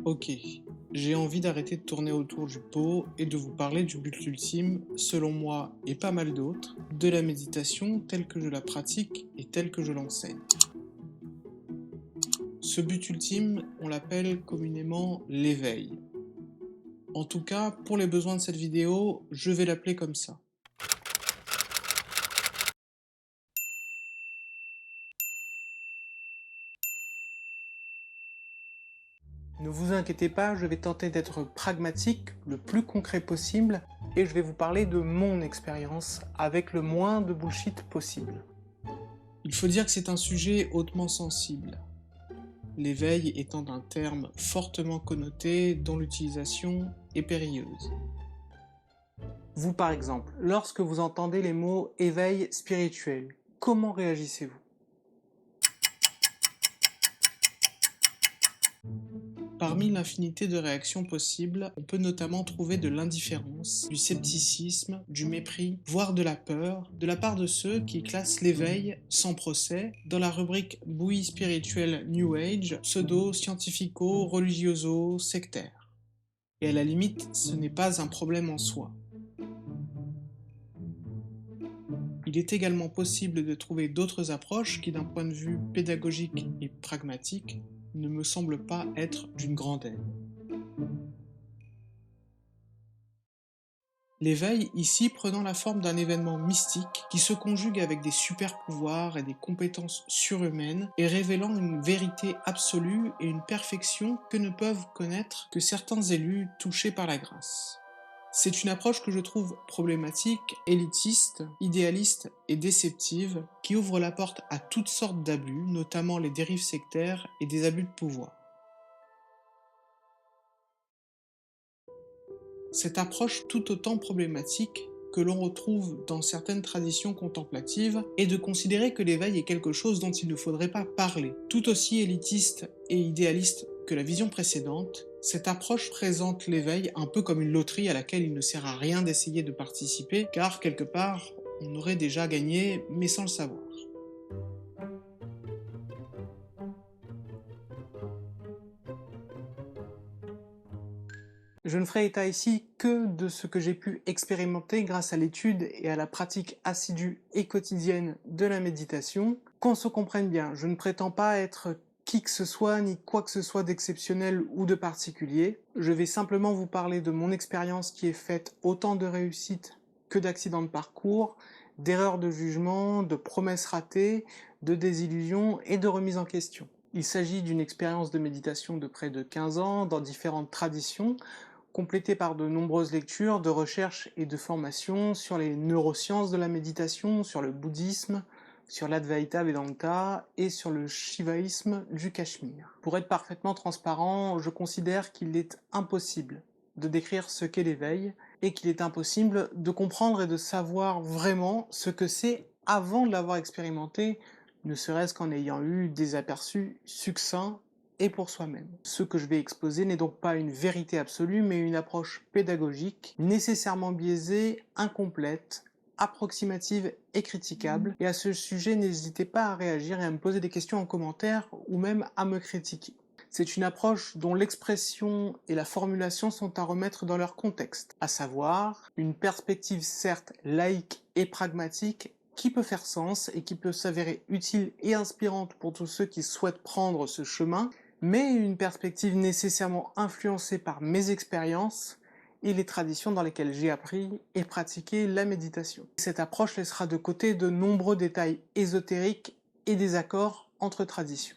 Ok, j'ai envie d'arrêter de tourner autour du pot et de vous parler du but ultime, selon moi et pas mal d'autres, de la méditation telle que je la pratique et telle que je l'enseigne. Ce but ultime, on l'appelle communément l'éveil. En tout cas, pour les besoins de cette vidéo, je vais l'appeler comme ça. Ne vous inquiétez pas, je vais tenter d'être pragmatique, le plus concret possible, et je vais vous parler de mon expérience avec le moins de bullshit possible. Il faut dire que c'est un sujet hautement sensible, l'éveil étant un terme fortement connoté dont l'utilisation est périlleuse. Vous par exemple, lorsque vous entendez les mots éveil spirituel, comment réagissez-vous? Parmi l'infinité de réactions possibles, on peut notamment trouver de l'indifférence, du scepticisme, du mépris, voire de la peur, de la part de ceux qui classent l'éveil, sans procès, dans la rubrique bouillie spirituelle New Age, pseudo-scientifico-religioso, sectaire. Et à la limite, ce n'est pas un problème en soi. Il est également possible de trouver d'autres approches qui, d'un point de vue pédagogique et pragmatique, ne me semblent pas être d'une grande aide. L'éveil, ici, prenant la forme d'un événement mystique qui se conjugue avec des super-pouvoirs et des compétences surhumaines et révélant une vérité absolue et une perfection que ne peuvent connaître que certains élus touchés par la grâce. C'est une approche que je trouve problématique, élitiste, idéaliste et déceptive, qui ouvre la porte à toutes sortes d'abus, notamment les dérives sectaires et des abus de pouvoir. Cette approche tout autant problématique que l'on retrouve dans certaines traditions contemplatives est de considérer que l'éveil est quelque chose dont il ne faudrait pas parler. Tout aussi élitiste et idéaliste que la vision précédente, cette approche présente l'éveil un peu comme une loterie à laquelle il ne sert à rien d'essayer de participer, car quelque part, on aurait déjà gagné, mais sans le savoir. Je ne ferai état ici que de ce que j'ai pu expérimenter grâce à l'étude et à la pratique assidue et quotidienne de la méditation. Qu'on se comprenne bien, je ne prétends pas être qui que ce soit ni quoi que ce soit d'exceptionnel ou de particulier. Je vais simplement vous parler de mon expérience qui est faite autant de réussites que d'accidents de parcours, d'erreurs de jugement, de promesses ratées, de désillusions et de remises en question. Il s'agit d'une expérience de méditation de près de 15 ans dans différentes traditions, complétée par de nombreuses lectures, de recherches et de formations sur les neurosciences de la méditation, sur le bouddhisme, sur l'Advaita Vedanta et sur le shivaïsme du Cachemire. Pour être parfaitement transparent, je considère qu'il est impossible de décrire ce qu'est l'éveil et qu'il est impossible de comprendre et de savoir vraiment ce que c'est avant de l'avoir expérimenté, ne serait-ce qu'en ayant eu des aperçus succincts et pour soi-même. Ce que je vais exposer n'est donc pas une vérité absolue, mais une approche pédagogique, nécessairement biaisée, incomplète, approximative et critiquable. Et à ce sujet, n'hésitez pas à réagir et à me poser des questions en commentaire, ou même à me critiquer. C'est une approche dont l'expression et la formulation sont à remettre dans leur contexte, à savoir une perspective certes laïque et pragmatique, qui peut faire sens et qui peut s'avérer utile et inspirante pour tous ceux qui souhaitent prendre ce chemin, mais une perspective nécessairement influencée par mes expériences et les traditions dans lesquelles j'ai appris et pratiqué la méditation. Cette approche laissera de côté de nombreux détails ésotériques et désaccords entre traditions.